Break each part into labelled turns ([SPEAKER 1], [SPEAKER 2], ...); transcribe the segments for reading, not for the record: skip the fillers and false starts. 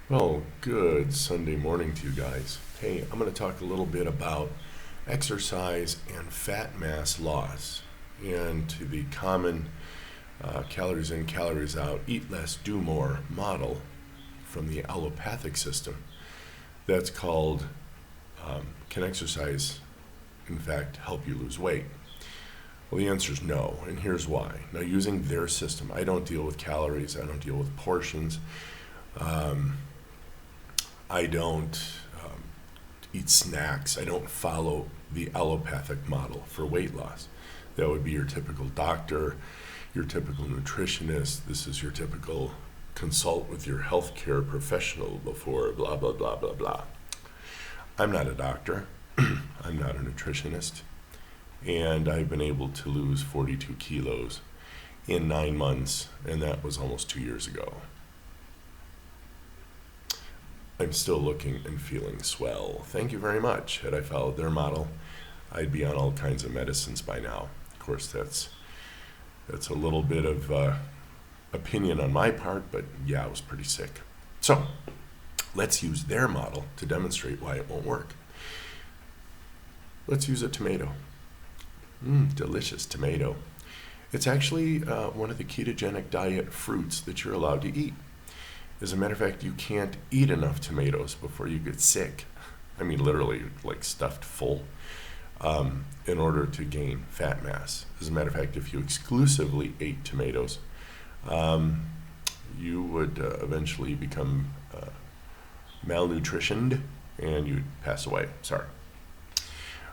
[SPEAKER 1] Well, good Sunday morning to you guys. Hey, I'm going to talk a little bit about exercise and fat mass loss and to the common calories in, calories out, eat less, do more model from the allopathic system that's called can exercise, in fact, help you lose weight? Well, the answer is no, and here's why. Now, using their system, I don't deal with calories, I don't deal with portions. Um, I don't eat snacks. I don't follow the allopathic model for weight loss. That would be your typical doctor, your typical nutritionist. This is your typical consult with your healthcare professional before blah, blah, blah, blah, blah. I'm not a doctor. I'm not a nutritionist. And I've been able to lose 42 kilos in 9 months, and that was almost 2 years ago. I'm still looking and feeling swell. Thank you very much. Had I followed their model, I'd be on all kinds of medicines by now. Of course, that's a little bit of opinion on my part, but yeah, I was pretty sick. So let's use their model to demonstrate why it won't work. Let's use a tomato. Delicious tomato. It's actually one of the ketogenic diet fruits that you're allowed to eat. As a matter of fact, you can't eat enough tomatoes before you get sick. I mean, literally, like stuffed full, in order to gain fat mass. As a matter of fact, if you exclusively ate tomatoes, you would eventually become malnutritioned and you'd pass away. Sorry.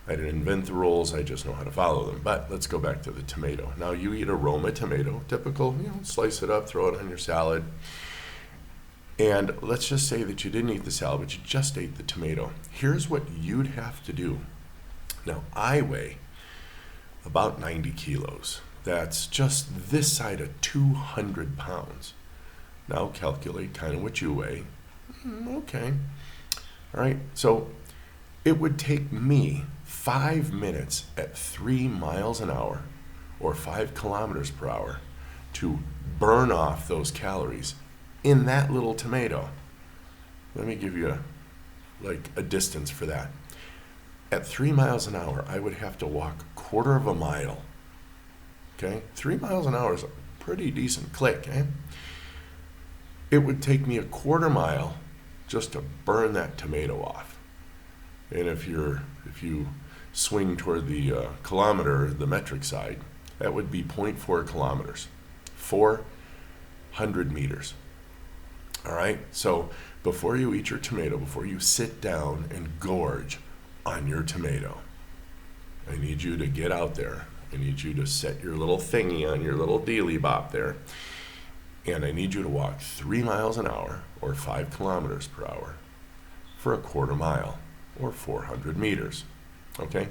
[SPEAKER 1] I didn't invent the rules, I just know how to follow them. But let's go back to the tomato. Now, you eat a Roma tomato, typical, slice it up, throw it on your salad. And let's just say that you didn't eat the salad, but you just ate the tomato. Here's what you'd have to do. Now, I weigh about 90 kilos. That's just this side of 200 pounds. Now calculate kind of what you weigh. Okay. All right. So it would take me 5 minutes at 3 miles an hour or 5 kilometers per hour to burn off those calories in that little tomato. Let me give you a distance for that. At 3 miles an hour, I would have to walk a quarter of a mile. Okay? 3 miles an hour is a pretty decent click, eh? It would take me a quarter mile just to burn that tomato off. And if you swing toward the kilometer, the metric side, that would be 0.4 kilometers, 400 meters. All right, so before you eat your tomato, before you sit down and gorge on your tomato, I need you to get out there. I need you to set your little thingy on your little dealy bop there. And I need you to walk 3 miles an hour or 5 kilometers per hour for a quarter mile or 400 meters. Okay?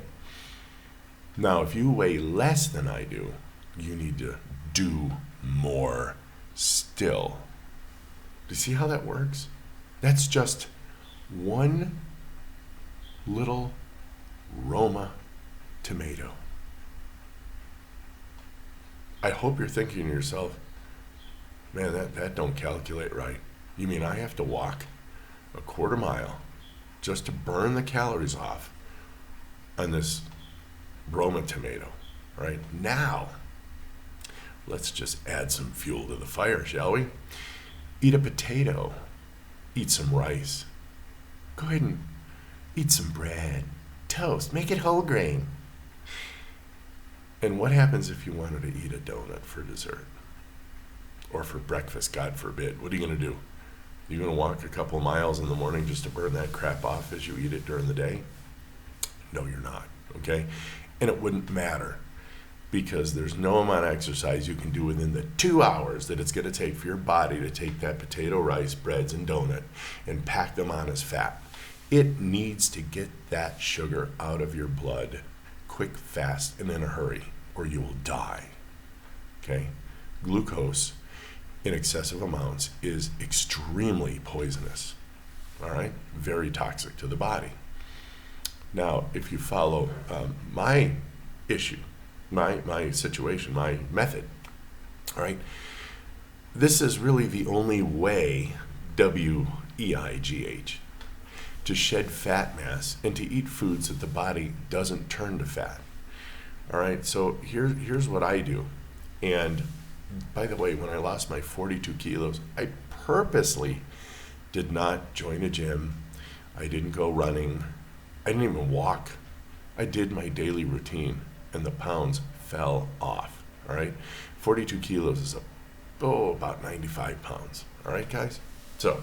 [SPEAKER 1] Now, if you weigh less than I do, you need to do more still. Do you see how that works? That's just one little Roma tomato. I hope you're thinking to yourself, man, that don't calculate right. You mean I have to walk a quarter mile just to burn the calories off on this Roma tomato, right? Now, let's just add some fuel to the fire, shall we? Eat a potato, eat some rice. Go ahead and eat some bread, toast, make it whole grain. And what happens if you wanted to eat a donut for dessert? Or for breakfast, God forbid. What are you going to do? You going to walk a couple miles in the morning just to burn that crap off as you eat it during the day? No, you're not, okay? And it wouldn't matter because there's no amount of exercise you can do within the 2 hours that it's going to take for your body to take that potato, rice, breads, and donut and pack them on as fat. It needs to get that sugar out of your blood quick, fast, and in a hurry, or you will die, okay? Glucose in excessive amounts is extremely poisonous, all right? Very toxic to the body. Now, if you follow my issue, my situation, my method, all right, this is really the only way EIGH, to shed fat mass and to eat foods that the body doesn't turn to fat. All right, so here's what I do. And by the way, when I lost my 42 kilos, I purposely did not join a gym. I didn't go running. I didn't even walk. I did my daily routine, and the pounds fell off. All right, 42 kilos is about 95 pounds. All right, guys? So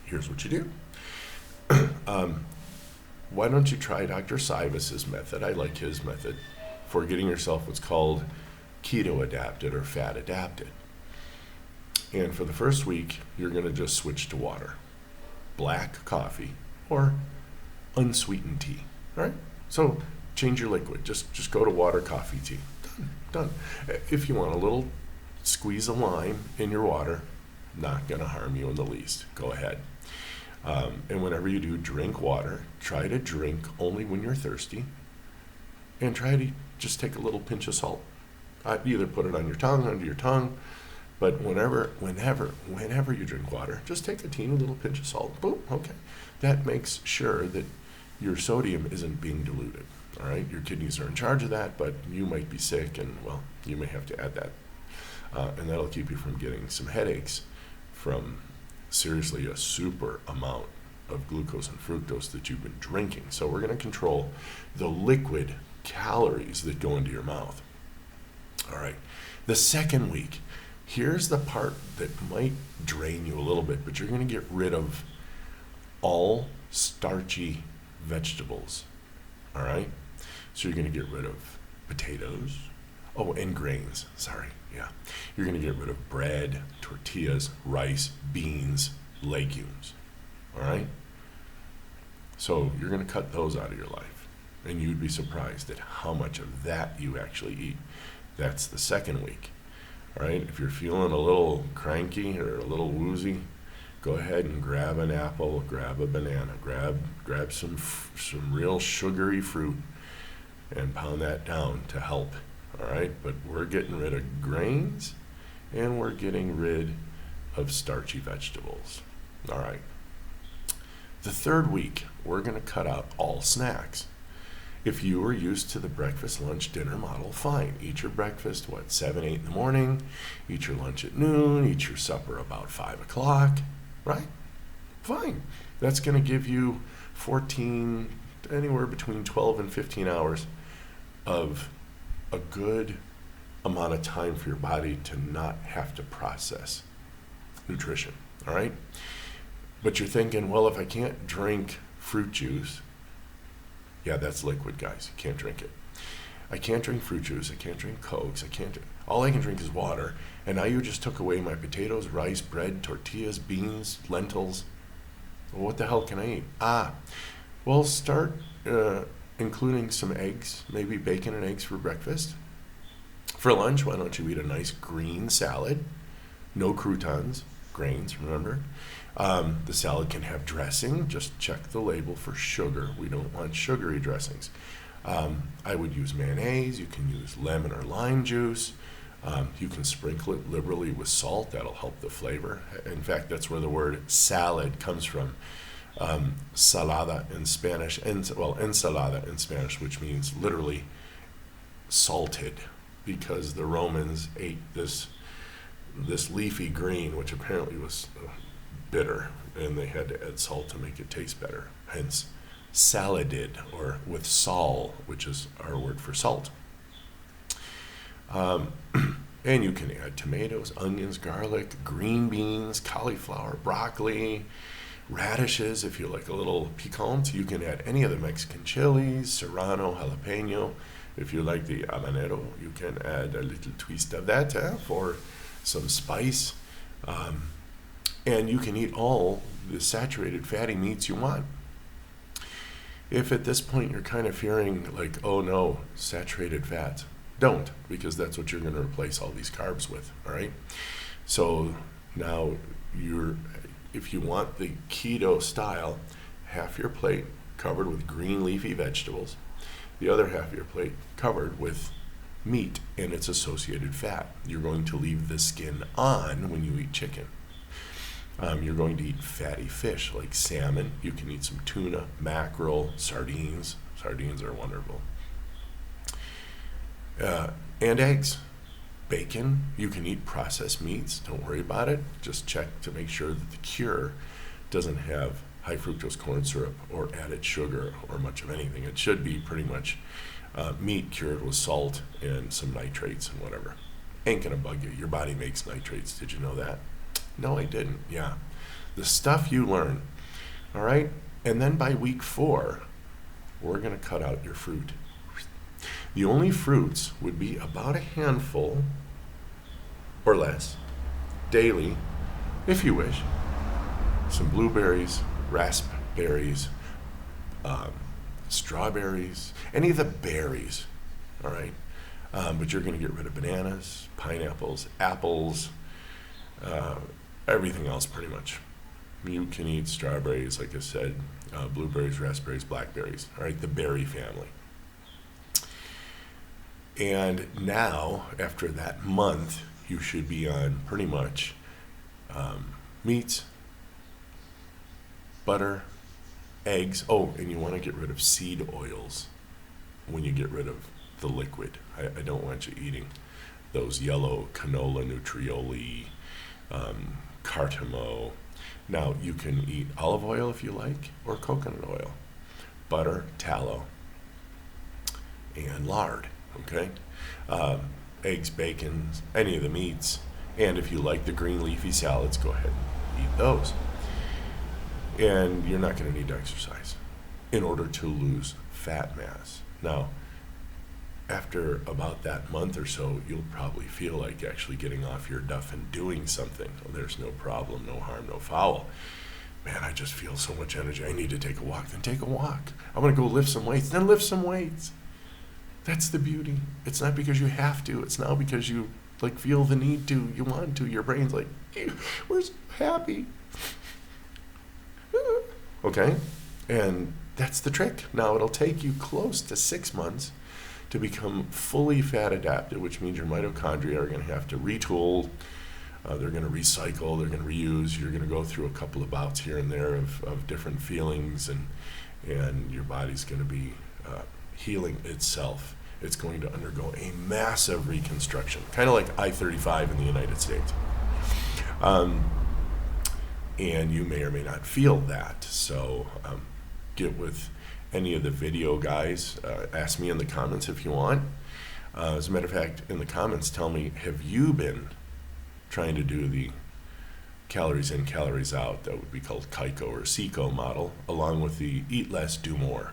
[SPEAKER 1] here's what you do. Why don't you try Dr. Sivas's method? I like his method for getting yourself what's called keto adapted or fat adapted. And for the first week, you're going to just switch to water, black coffee, or unsweetened tea. All right? So change your liquid. Just go to water, coffee, tea. Done. If you want a little squeeze of lime in your water, not going to harm you in the least. Go ahead. And whenever you do drink water, try to drink only when you're thirsty, and try to just take a little pinch of salt. Either put it on your tongue, under your tongue, but whenever you drink water, just take a teeny little pinch of salt. Boom, okay. That makes sure that your sodium isn't being diluted. All right, your kidneys are in charge of that, but you might be sick, and well, you may have to add that, and that'll keep you from getting some headaches from seriously a super amount of glucose and fructose that you've been drinking. So we're going to control the liquid calories that go into your mouth. All right. The second week, here's the part that might drain you a little bit, but you're going to get rid of all starchy vegetables. All right. So you're going to get rid of potatoes. Oh, and grains. Sorry. Yeah. You're going to get rid of bread, tortillas, rice, beans, legumes. All right. So you're going to cut those out of your life. And you'd be surprised at how much of that you actually eat. That's the second week. All right. If you're feeling a little cranky or a little woozy, go ahead and grab an apple, grab a banana, grab some real sugary fruit and pound that down to help. All right. But we're getting rid of grains and we're getting rid of starchy vegetables. All right. The third week, we're going to cut out all snacks. If you are used to the breakfast, lunch, dinner model, fine. Eat your breakfast, 7, 8 in the morning. Eat your lunch at noon. Eat your supper about 5 o'clock. Right? Fine. That's going to give you 14, anywhere between 12 and 15 hours of a good amount of time for your body to not have to process nutrition. All right? But you're thinking, well, if I can't drink fruit juice, yeah, that's liquid, guys. You can't drink it. I can't drink fruit juice. I can't drink Cokes. All I can drink is water. And now you just took away my potatoes, rice, bread, tortillas, beans, lentils. Well, what the hell can I eat? Well, start including some eggs, maybe bacon and eggs for breakfast. For lunch, why don't you eat a nice green salad? No croutons, grains, remember? The salad can have dressing. Just check the label for sugar. We don't want sugary dressings. I would use mayonnaise. You can use lemon or lime juice. You can sprinkle it liberally with salt. That'll help the flavor. In fact, that's where the word salad comes from. Salada in Spanish, ensalada in Spanish, which means literally salted, because the Romans ate this leafy green, which apparently was bitter, and they had to add salt to make it taste better. Hence, saladed, or with sal, which is our word for salt. And you can add tomatoes, onions, garlic, green beans, cauliflower, broccoli, radishes. If you like a little piquant, you can add any of the Mexican chilies, serrano, jalapeno. If you like the habanero, you can add a little twist of that for some spice. And you can eat all the saturated fatty meats you want. If at this point you're kind of fearing like, oh no, saturated fats, don't, because that's what you're going to replace all these carbs with, all right? So now if you want the keto style, half your plate covered with green leafy vegetables, the other half of your plate covered with meat and its associated fat. You're going to leave the skin on when you eat chicken. You're going to eat fatty fish like salmon. You can eat some tuna, mackerel, sardines. Sardines are wonderful. And eggs. Bacon. You can eat processed meats. Don't worry about it. Just check to make sure that the cure doesn't have high fructose corn syrup or added sugar or much of anything. It should be pretty much meat cured with salt and some nitrates and whatever. Ain't gonna bug you. Your body makes nitrates. Did you know that? No, I didn't. Yeah. The stuff you learn. All right? And then by week 4, we're going to cut out your fruit. The only fruits would be about a handful or less daily, if you wish. Some blueberries, raspberries, strawberries, any of the berries. All right? But you're going to get rid of bananas, pineapples, apples, everything else pretty much. You can eat strawberries, like I said, blueberries, raspberries, blackberries, all right, the berry family. And now, after that month, you should be on pretty much meats, butter, eggs. Oh, and you want to get rid of seed oils when you get rid of the liquid. I don't want you eating those yellow canola nutrioli, Cartamo. Now, you can eat olive oil if you like, or coconut oil, butter, tallow, and lard, okay? Eggs, bacon, any of the meats, and if you like the green leafy salads, go ahead and eat those. And you're not going to need to exercise in order to lose fat mass. Now, after about that month or so, you'll probably feel like actually getting off your duff and doing something. Well, there's no problem, no harm, no foul. Man, I just feel so much energy. I need to take a walk. Then take a walk. I want to go lift some weights. Then lift some weights. That's the beauty. It's not because you have to. It's now because you feel the need to. You want to. Your brain's like, we're so happy. Okay? And that's the trick. Now, it'll take you close to 6 months to become fully fat adapted, which means your mitochondria are going to have to retool, they're going to recycle, they're going to reuse, you're going to go through a couple of bouts here and there of different feelings, and your body's going to be healing itself. It's going to undergo a massive reconstruction, kind of like I-35 in the United States. And you may or may not feel that, so get with any of the video guys. Ask me in the comments if you want. As a matter of fact, in the comments, tell me, have you been trying to do the calories in, calories out, that would be called KICO or SICO model, along with the eat less, do more,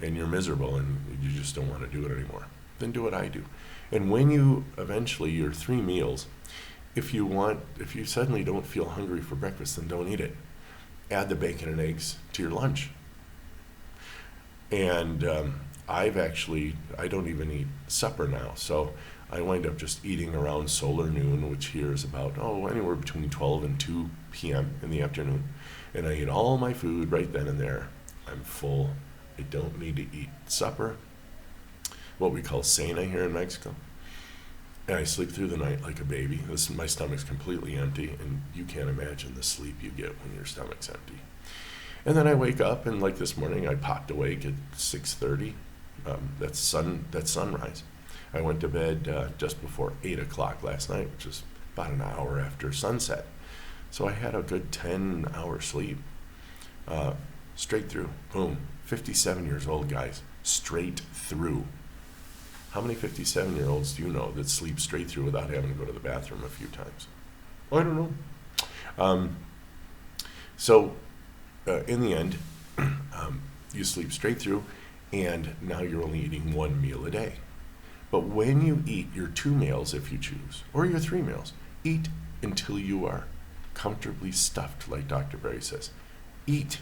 [SPEAKER 1] and you're miserable and you just don't want to do it anymore? Then do what I do. And when you eventually, your 3 meals, if you suddenly don't feel hungry for breakfast, then don't eat it. Add the bacon and eggs to your lunch. And I don't even eat supper now, so I wind up just eating around solar noon, which here is about, anywhere between 12 and 2 p.m. in the afternoon. And I eat all my food right then and there. I'm full. I don't need to eat supper, what we call cena here in Mexico. And I sleep through the night like a baby. My stomach's completely empty, and you can't imagine the sleep you get when your stomach's empty. And then I wake up, and like this morning, I popped awake at 6:30. That's sunrise. I went to bed just before 8 o'clock last night, which is about an hour after sunset. So I had a good 10-hour sleep, straight through. Boom. 57 years old, guys. Straight through. How many 57-year-olds do you know that sleep straight through without having to go to the bathroom a few times? I don't know. In the end, you sleep straight through, and now you're only eating 1 meal a day. But when you eat your 2 meals, if you choose, or your 3 meals, eat until you are comfortably stuffed, like Dr. Berry says. Eat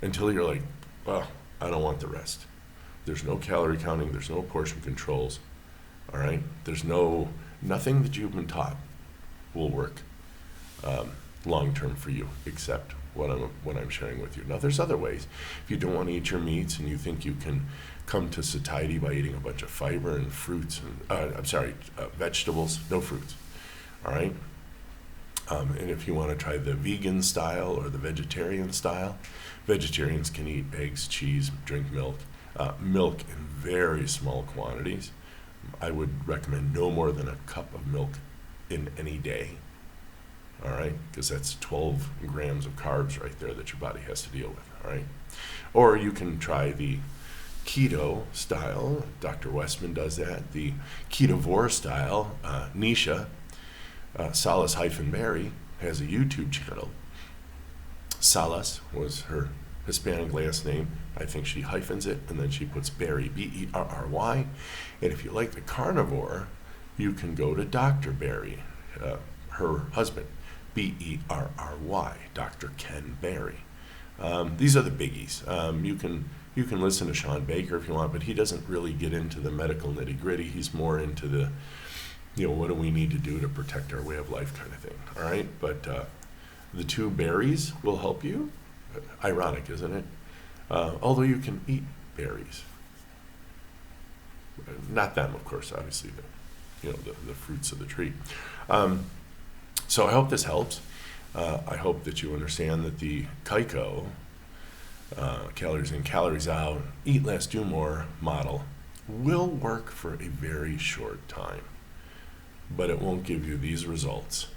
[SPEAKER 1] until you're like, well, I don't want the rest. There's no calorie counting, there's no portion controls, all right? There's nothing that you've been taught will work long-term for you, except what I'm sharing with you. Now, there's other ways. If you don't want to eat your meats and you think you can come to satiety by eating a bunch of fiber and fruits, and vegetables, no fruits, all right? And if you want to try the vegan style or the vegetarian style, vegetarians can eat eggs, cheese, drink milk, milk in very small quantities. I would recommend no more than a cup of milk in any day. All right, because that's 12 grams of carbs right there that your body has to deal with. All right, or you can try the keto style. Dr. Westman does that. The ketovore style, Nisha Salas-Berry has a YouTube channel. Salas was her Hispanic last name. I think she hyphens it, and then she puts Berry, Berry. And if you like the carnivore, you can go to Dr. Berry, her husband, Berry, Dr. Ken Berry. These are the biggies. You can listen to Sean Baker if you want, but he doesn't really get into the medical nitty-gritty. He's more into the, what do we need to do to protect our way of life kind of thing. All right, but the two berries will help you. Ironic, isn't it? Although you can eat berries. Not them, of course, obviously, the fruits of the tree. So I hope this helps. I hope that you understand that the Kaiko, calories in, calories out, eat less, do more model will work for a very short time, but it won't give you these results.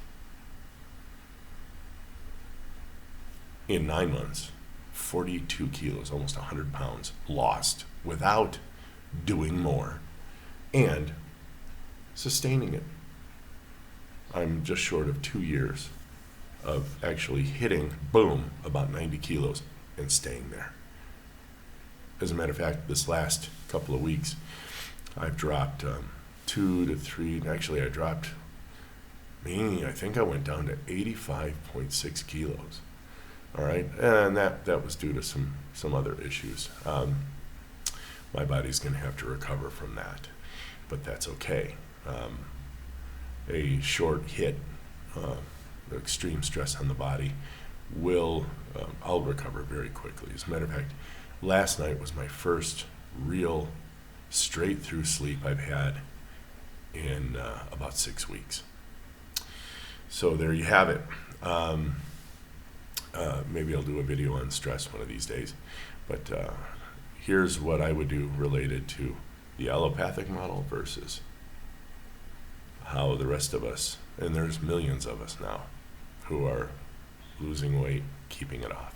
[SPEAKER 1] In 9 months, 42 kilos, almost 100 pounds lost without doing more and sustaining it. I'm just short of 2 years of actually hitting, boom, about 90 kilos and staying there. As a matter of fact, this last couple of weeks, I've dropped 2 to 3, actually I dropped, I think I went down to 85.6 kilos. All right, and that was due to some other issues. My body's going to have to recover from that, but that's okay. A short hit, extreme stress on the body, I'll recover very quickly. As a matter of fact, last night was my first real straight through sleep I've had in about 6 weeks. So there you have it. Maybe I'll do a video on stress one of these days. But here's what I would do related to the allopathic model versus how the rest of us, and there's millions of us now, who are losing weight, keeping it off.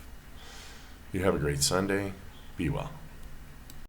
[SPEAKER 1] You have a great Sunday. Be well.